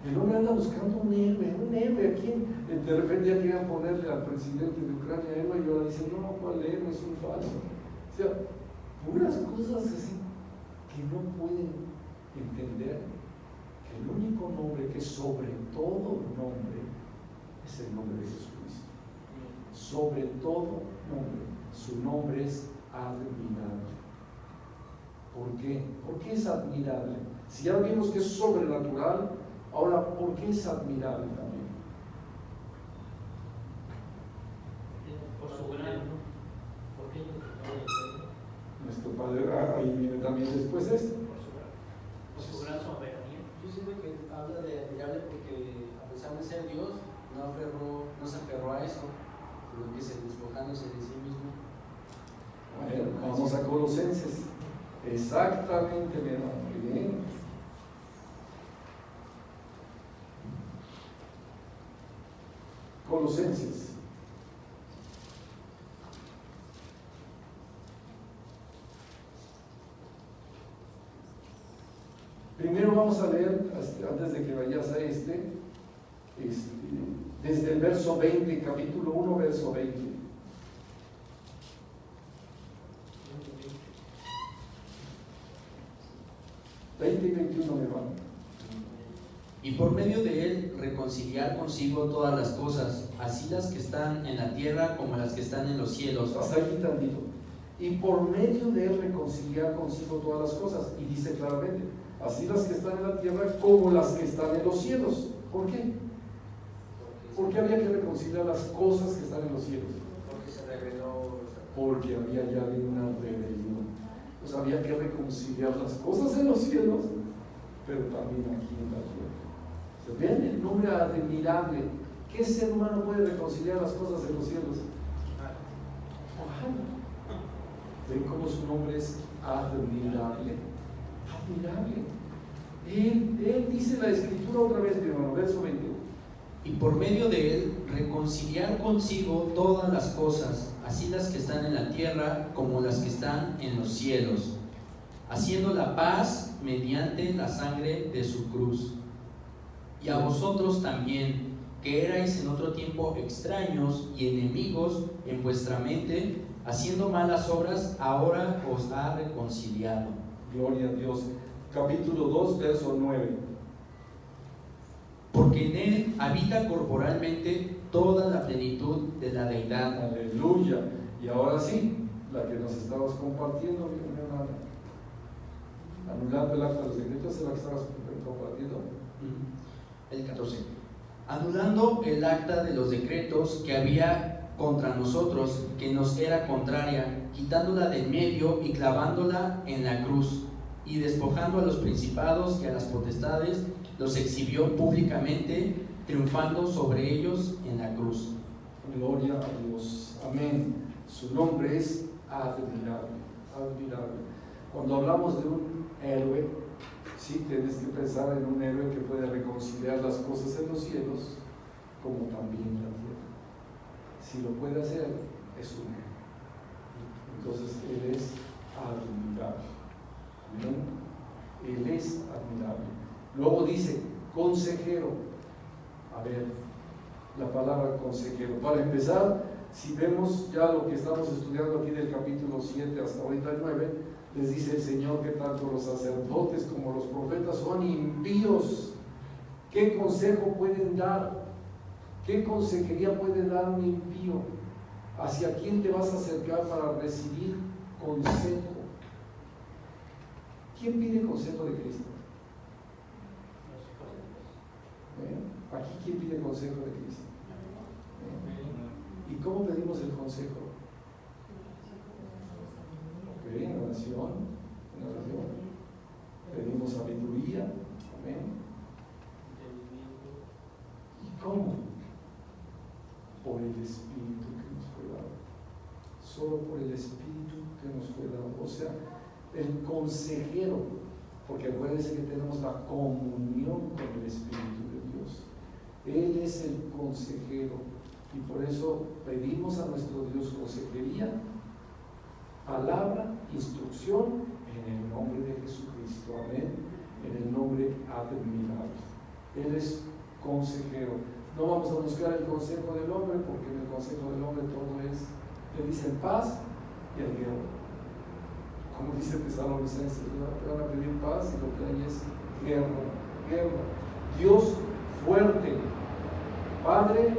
El hombre anda buscando un héroe, a quien de repente ya querían ponerle al presidente de Ucrania héroe, y ahora dicen: no, ¿cuál héroe? Es un falso. O sea, puras cosas así que no pueden entender que el único nombre que es sobre todo nombre es el nombre de Jesucristo. Sobre todo nombre, su nombre es admirable. ¿Por qué? ¿Por qué es admirable? Si ya vimos que es sobrenatural, ahora, ¿por qué es admirable también? Por su gran, Nuestro Padre, ahí viene también después esto. por su gran soberanía. Yo siento que habla de admirable porque, a pesar de ser Dios, no se aferró a eso, sino que despojándose de sí mismo. Bueno, vamos a Colosenses. Exactamente, mi hermano. Muy bien. Colosenses. Primero vamos a leer, antes de que vayas a desde el verso 20, capítulo 1, verso 20. Y 21, mi hermano. Y por medio de él reconciliar consigo todas las cosas, así las que están en la tierra como las que están en los cielos. Hasta aquí tantito. Y por medio de él reconciliar consigo todas las cosas. Y dice claramente: así las que están en la tierra como las que están en los cielos. ¿Por qué? ¿Por qué había que reconciliar las cosas que están en los cielos? Porque se reveló. Porque había ya habido una rebelión. Pues había que reconciliar las cosas en los cielos, pero también aquí en la tierra. ¿Ven el nombre admirable? ¿Qué ser humano puede reconciliar las cosas en los cielos? ¿Ven cómo su nombre es admirable? Admirable. Él dice la Escritura otra vez, mi hermano, verso 20. Y por medio de él reconciliar consigo todas las cosas, así las que están en la tierra como las que están en los cielos, haciendo la paz mediante la sangre de su cruz. Y a vosotros también, que erais en otro tiempo extraños y enemigos en vuestra mente, haciendo malas obras, ahora os ha reconciliado. Gloria a Dios. Capítulo 2, verso 9. Porque en él habita corporalmente toda la plenitud de la deidad. Aleluya. Y ahora sí, la que nos estabas compartiendo, mi hermana. Anulando el acta de los decretos, es la que estabas compartiendo. El 14. Anulando el acta de los decretos que había contra nosotros, que nos era contraria, quitándola del medio y clavándola en la cruz, y despojando a los principados y a las potestades, los exhibió públicamente, triunfando sobre ellos en la cruz. Gloria a Dios. Amén. Su nombre es admirable. Admirable. Cuando hablamos de un héroe, sí tienes que pensar en un héroe que puede reconciliar las cosas en los cielos como también en la tierra. Si lo puede hacer, es un héroe. Entonces él es admirable. Amén. Él es admirable. Luego dice consejero. A ver, la palabra consejero. Para empezar, si vemos ya lo que estamos estudiando aquí del capítulo 7 hasta ahorita el 9, les dice el Señor que tanto los sacerdotes como los profetas son impíos. ¿Qué consejo pueden dar? ¿Qué consejería puede dar un impío? ¿Hacia quién te vas a acercar para recibir consejo? ¿Quién pide consejo de Cristo? Aquí, ¿quién pide consejo de Cristo? ¿Y cómo pedimos el consejo? En oración, pedimos sabiduría. Amén. ¿Y cómo? Por el Espíritu que nos fue dado. Solo por el Espíritu que nos fue dado. O sea, el consejero, porque acuérdense que tenemos la comunión con el Espíritu de Dios. Él es el consejero y por eso pedimos a nuestro Dios consejería, palabra, instrucción en el nombre de Jesucristo. Amén. En el nombre admirado. Él es consejero. No vamos a buscar el consejo del hombre, porque en el consejo del hombre todo es, te dicen paz y el guerra. Como dice Tesalonicenses, te van a pedir paz y lo que hay es guerra, guerra. Dios fuerte, Padre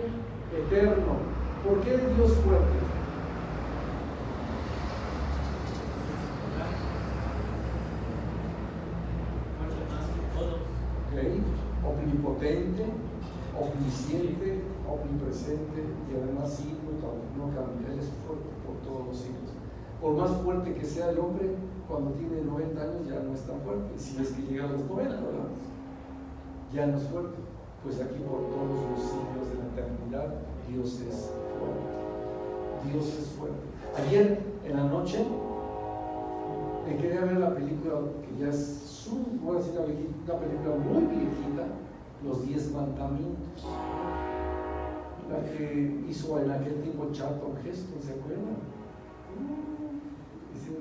eterno. ¿Por qué Dios fuerte? Okay. Omnipotente, omnisciente, omnipresente y además no cambia. Él es fuerte por todos los siglos. Por más fuerte que sea el hombre, cuando tiene 90 años ya no es tan fuerte. Si es que llega a los 90, ¿verdad? Ya no es fuerte. Pues aquí por todos los siglos de la eternidad, Dios es fuerte. Dios es fuerte. Ayer en la noche me quedé a ver la película que ya es voy a decir una película muy viejita, Los 10 Mandamientos. La que hizo en aquel tiempo Charlton Heston, ¿se acuerdan?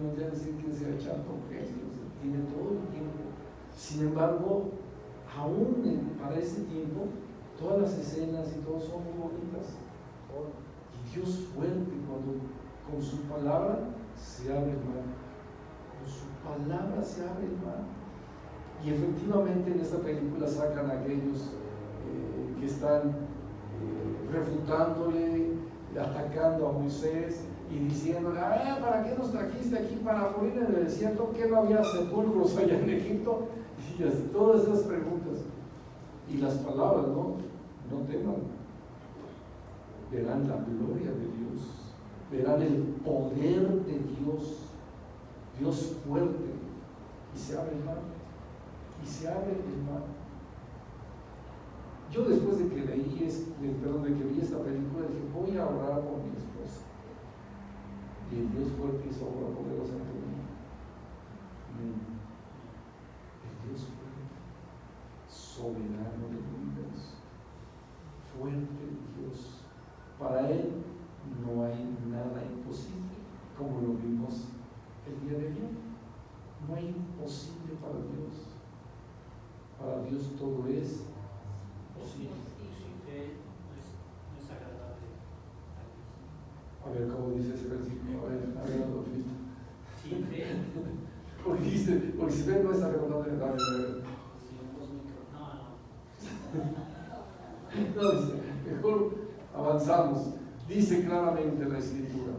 No ya decir que sea Charlton Heston, tiene todo el tiempo. Sin embargo, aún para ese tiempo, todas las escenas y todo son muy bonitas. Y Dios fuerte cuando con su palabra se abre el mar. Con su palabra se abre el mar. Y efectivamente en esta película sacan a aquellos que están refutándole, atacando a Moisés y diciéndole, a ver, ¿para qué nos trajiste aquí para morir en el desierto? ¿Que no había sepulcros allá en Egipto? Y así, todas esas preguntas. Y las palabras, no teman. Verán la gloria de Dios, verán el poder de Dios, Dios fuerte, y se abre el mar. Y se abre el mar. Yo después de que de que vi esta película, dije, voy a orar por mi esposa. Y el Dios fuerte hizo obra poderosa en tu vida. El Dios fuerte, soberano del universo, fuerte Dios. Para Él no hay nada imposible, como lo vimos el día de ayer. No hay imposible para Dios. Para Dios todo es posible. Sin fe no es agradable a Dios. A ver, ¿cómo dice ese versículo? A ver, Adolfito. Sin fe. Porque si fe no es agradable a Dios. No, dice, mejor avanzamos. Dice claramente la Escritura: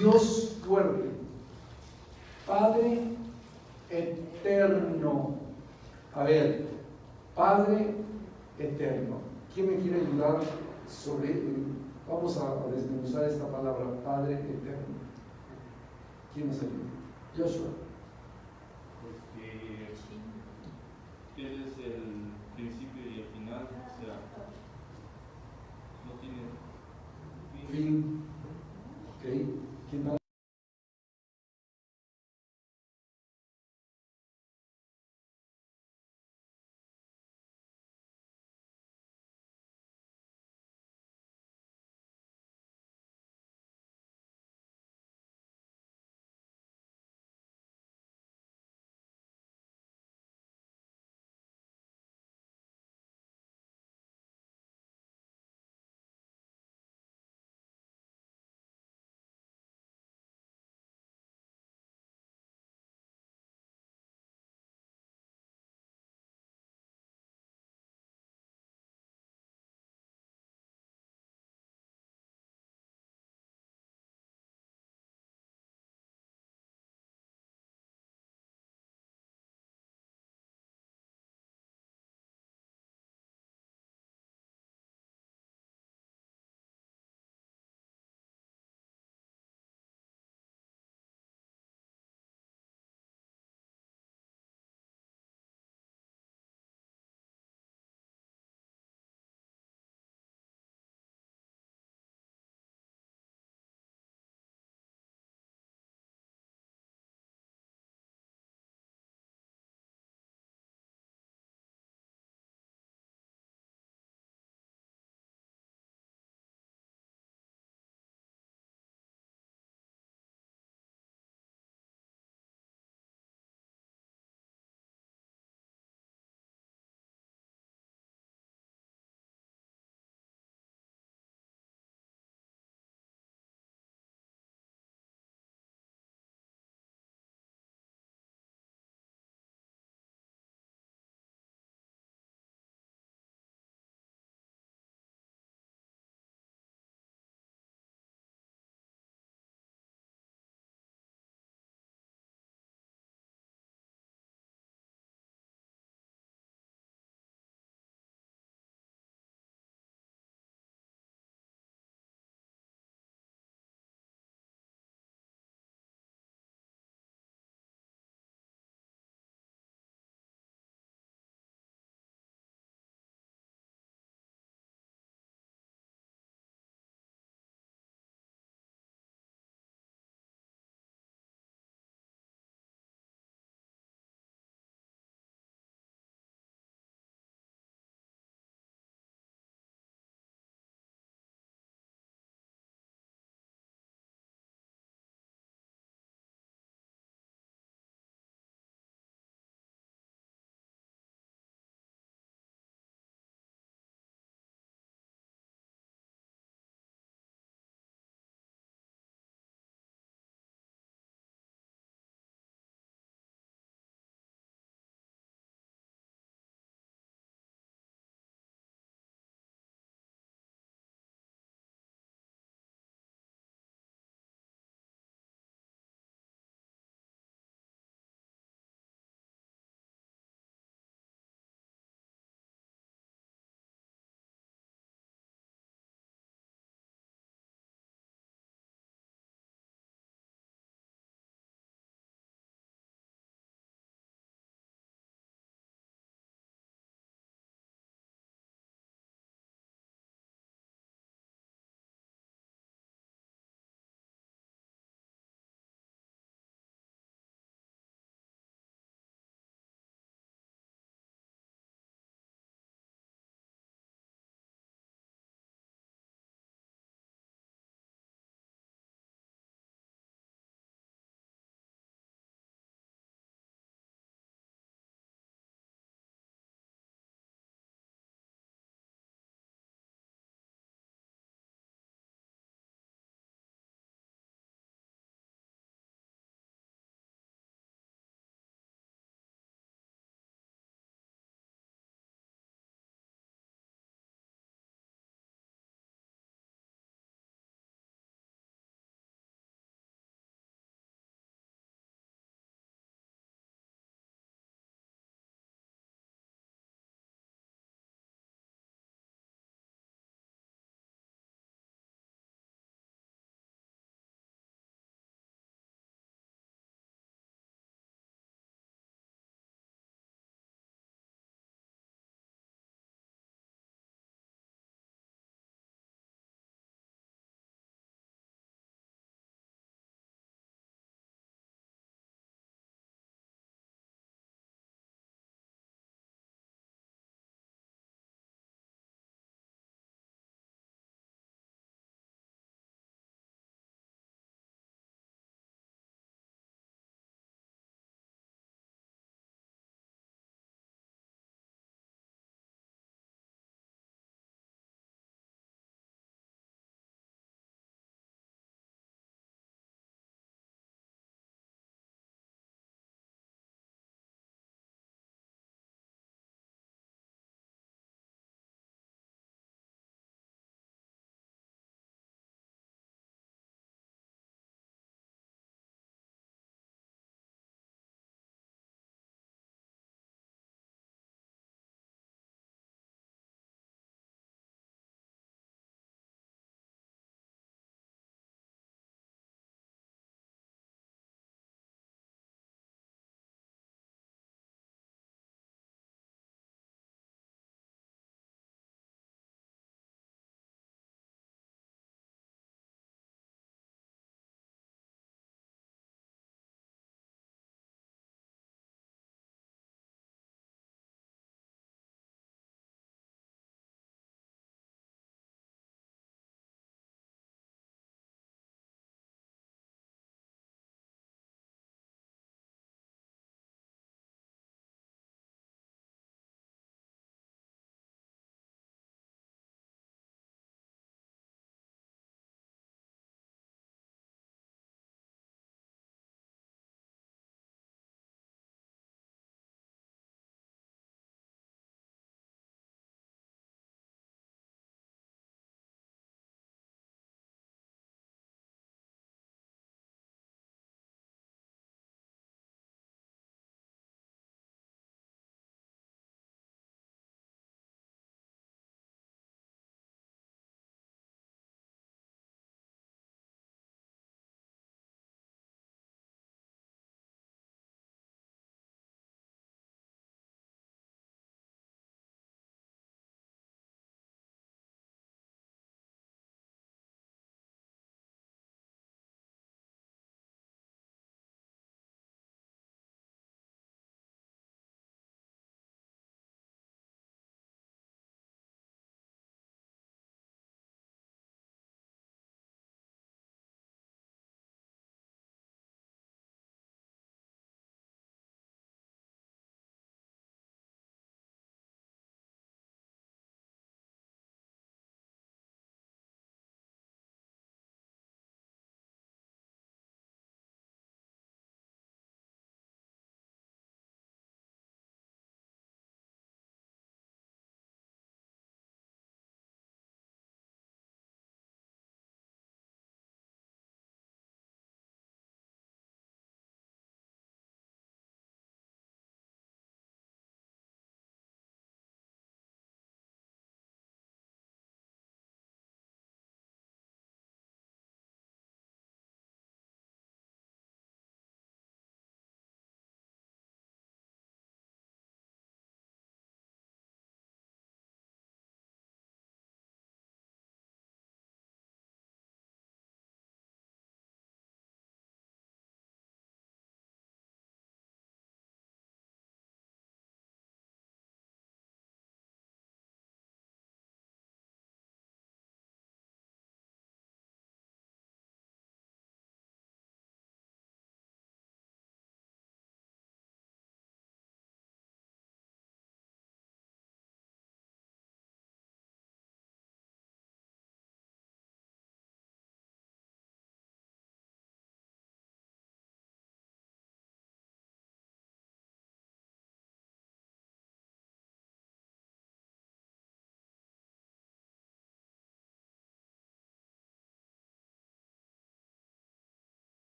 Dios fuerte, Padre eterno. A ver, Padre eterno. ¿Quién me quiere ayudar sobre? Vamos a desmenuzar esta palabra, Padre eterno. ¿Quién nos ayuda? Joshua. Porque Él es el principio y el final, o sea, no tiene fin. Ok. ¿Quién más?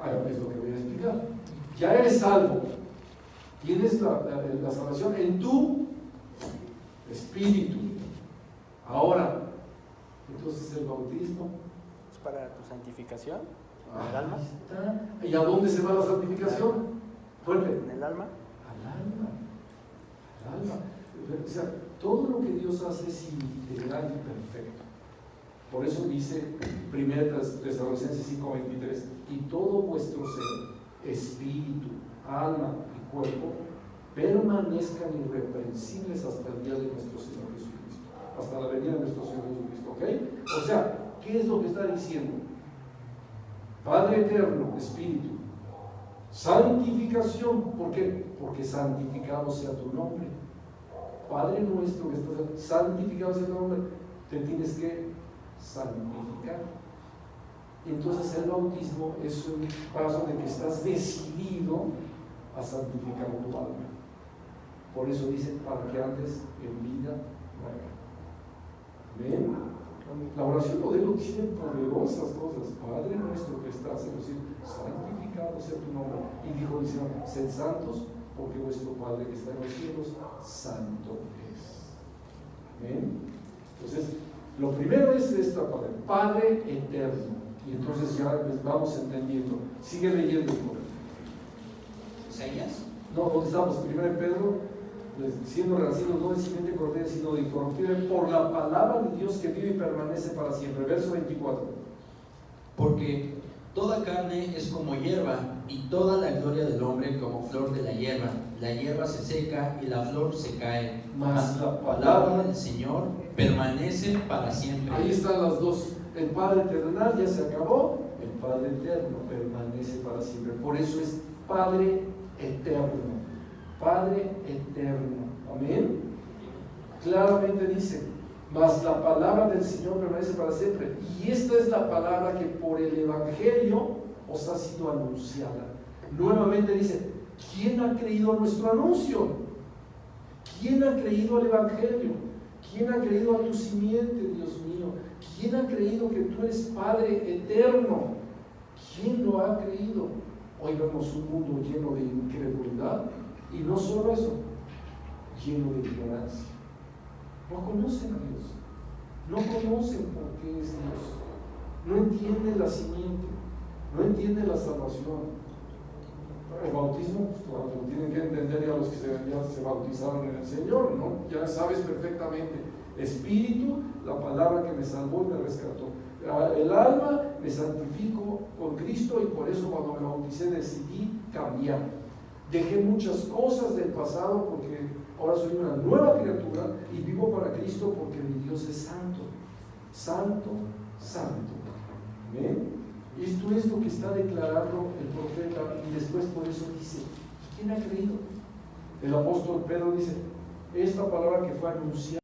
Ahora es lo que voy a explicar. Ya eres salvo. Tienes la salvación en tu espíritu. Ahora, entonces el bautismo. ¿Es para tu santificación? ¿En el alma? Está. ¿Y a dónde se va la santificación? Fuerte. ¿En el alma? Al alma. Al alma. O sea, todo lo que Dios hace es integral y perfecto. Por eso dice 1 Tesalonicenses 5:23, y todo vuestro ser, espíritu, alma y cuerpo, permanezcan irreprensibles hasta el día de nuestro Señor Jesucristo, hasta la venida de nuestro Señor Jesucristo, ¿ok? O sea, ¿qué es lo que está diciendo? Padre eterno, espíritu, santificación, ¿por qué? Porque santificado sea tu nombre. Padre nuestro que estás, santificado sea tu nombre, te tienes que santificar. Entonces el bautismo es un paso de que estás decidido a santificar tu alma. Por eso dice, para que andes en vida nueva. ¿Ven? La oración modelo tiene poderosas cosas. Padre nuestro que estás en los cielos, santificado sea tu nombre. Y dijo el Señor, sed santos, porque vuestro Padre que está en los cielos, santo es. ¿Ven? Entonces, lo primero es esta palabra, Padre eterno. Y entonces ya pues, vamos entendiendo. Sigue leyendo. ¿Isaías? No, ¿dónde estamos? 1 Pedro, siendo renacidos no de simiente cortés, sino de incorruptible, por la palabra de Dios que vive y permanece para siempre. Verso 24. Porque toda carne es como hierba, y toda la gloria del hombre como flor de la hierba. La hierba se seca y la flor se cae, Mas la palabra del Señor permanece para siempre. Ahí están las dos. El Padre terrenal ya se acabó, el Padre eterno permanece para siempre. Por eso es Padre eterno. Padre eterno. Amén. Claramente dice, mas la palabra del Señor permanece para siempre. Y esta es la palabra que por el Evangelio os ha sido anunciada. Nuevamente dice, ¿quién ha creído a nuestro anuncio? ¿Quién ha creído al Evangelio? ¿Quién ha creído a tu simiente, Dios mío? ¿Quién ha creído que tú eres Padre eterno? ¿Quién lo ha creído? Hoy vemos un mundo lleno de incredulidad. Y no solo eso, lleno de ignorancia. No conocen a Dios. No conocen por qué es Dios. No entienden la simiente. No entienden la salvación. El bautismo, pues, claro, lo tienen que entender ya los que ya se bautizaron en el Señor, ¿no? Ya sabes perfectamente. Espíritu, la palabra que me salvó y me rescató. El alma, me santifico con Cristo y por eso cuando me bauticé decidí cambiar. Dejé muchas cosas del pasado porque ahora soy una nueva criatura y vivo para Cristo porque mi Dios es santo. Santo, santo. ¿Ven? Esto es lo que está declarando el profeta y después por eso dice, ¿quién ha creído? El apóstol Pedro dice, esta palabra que fue anunciada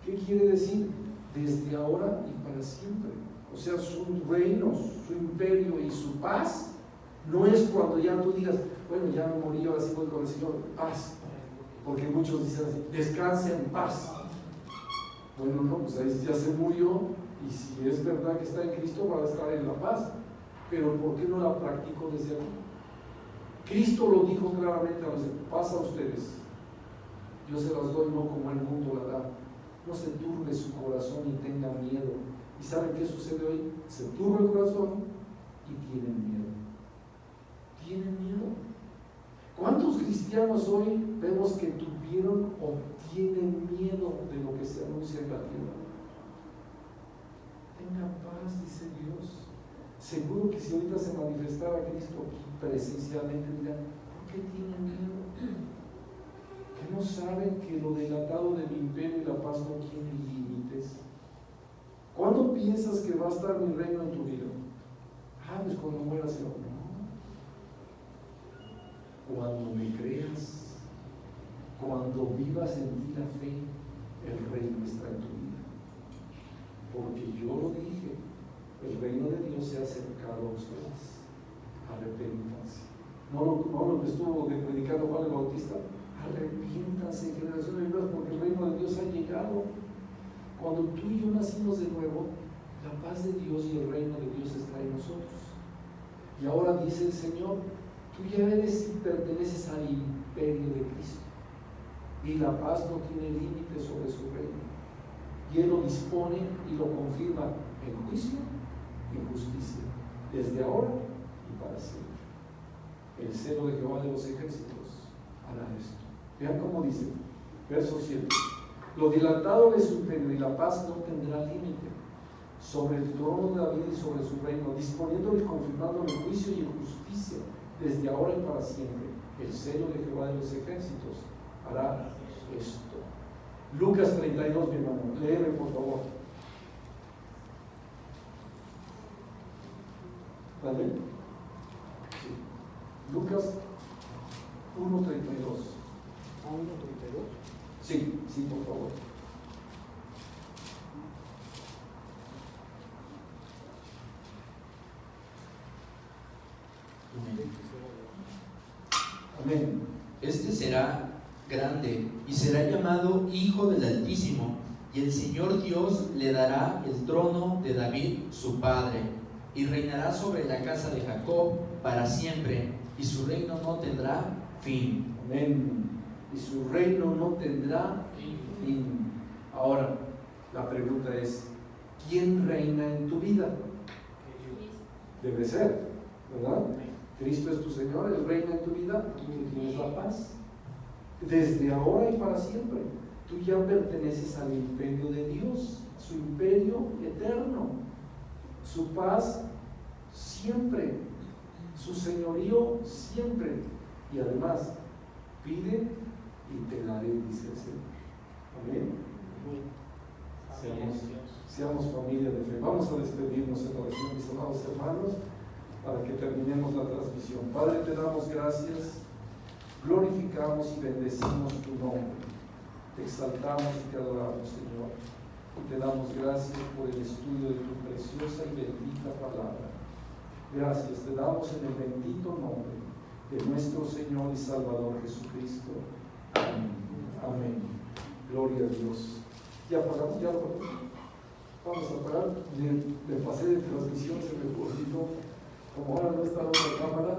¿Qué quiere decir? Desde ahora y para siempre. O sea, su reino, su imperio y su paz no es cuando ya tú digas, bueno, ya me morí, ahora sí voy con el Señor, paz. Porque muchos dicen así, descanse en paz. Bueno, no, pues ahí ya se murió, y si es verdad que está en Cristo, va a estar en la paz. Pero ¿por qué no la practico desde aquí? Cristo lo dijo claramente a los paz a ustedes. Yo se las doy no como el mundo la da. No se turbe su corazón y tenga miedo. ¿Y saben qué sucede hoy? Se turba el corazón y tienen miedo. Tienen miedo. ¿Cuántos cristianos hoy vemos que tuvieron o tienen miedo de lo que se anuncia en la tierra? Tengan paz, dice Dios. Seguro que si ahorita se manifestara Cristo presencialmente, dirán, ¿por qué tienen miedo? ¿Que no saben que lo delatado del imperio y la paz no tiene límites? ¿Cuándo piensas que va a estar mi reino en tu vida? Pues cuando muera, Señor. No. Cuando me creas, cuando vivas en ti la fe, el reino está en tu vida. Porque yo lo dije, el reino de Dios se ha acercado a ustedes. Arrepiéntanse. No lo que estuvo predicando Juan el Bautista. Arrepiéntanse, generación de vivas, porque el reino de Dios ha llegado. Cuando tú y yo nacimos de nuevo, la paz de Dios y el reino de Dios está en nosotros. Y ahora dice el Señor, tú ya eres y perteneces al imperio de Cristo. Y la paz no tiene límites sobre su reino. Y Él lo dispone y lo confirma en juicio y justicia, desde ahora y para siempre. El celo de Jehová de los ejércitos hará esto. Vean cómo dice, verso 7. Lo dilatado de su imperio y la paz no tendrá límite sobre el trono de David y sobre su reino, disponiéndolo y confirmándolo en juicio y en justicia, desde ahora y para siempre. El celo de Jehová de los ejércitos hará esto. Lucas 32, mi hermano, léeme por favor. ¿Vale? Sí. Lucas 1:32. ¿A 1:32? Sí, por favor. Amén. Este será grande y será llamado Hijo del Altísimo, y el Señor Dios le dará el trono de David su padre, y reinará sobre la casa de Jacob para siempre, y su reino no tendrá fin. Amén. Y su reino no tendrá fin. Ahora, la pregunta es, ¿quién reina en tu vida? Debe ser, ¿verdad? Cristo es tu Señor, Él reina en tu vida, tú tienes la paz. Desde ahora y para siempre. Tú ya perteneces al imperio de Dios, su imperio eterno, su paz siempre, su señorío siempre. Y además, pide y te daré, dice el Señor. Amén. Seamos familia de fe. Vamos a despedirnos en oración, mis amados hermanos, para que terminemos la transmisión. Padre, te damos gracias, glorificamos y bendecimos tu nombre, te exaltamos y te adoramos, Señor, y te damos gracias por el estudio de tu preciosa y bendita palabra. Gracias te damos en el bendito nombre de nuestro Señor y Salvador Jesucristo. Amén. Amén. Gloria a Dios. Ya apagamos, ya lo apagamos. Vamos a parar. Le pasé de transmisión, se me olvidó. Como ahora no está la otra cámara,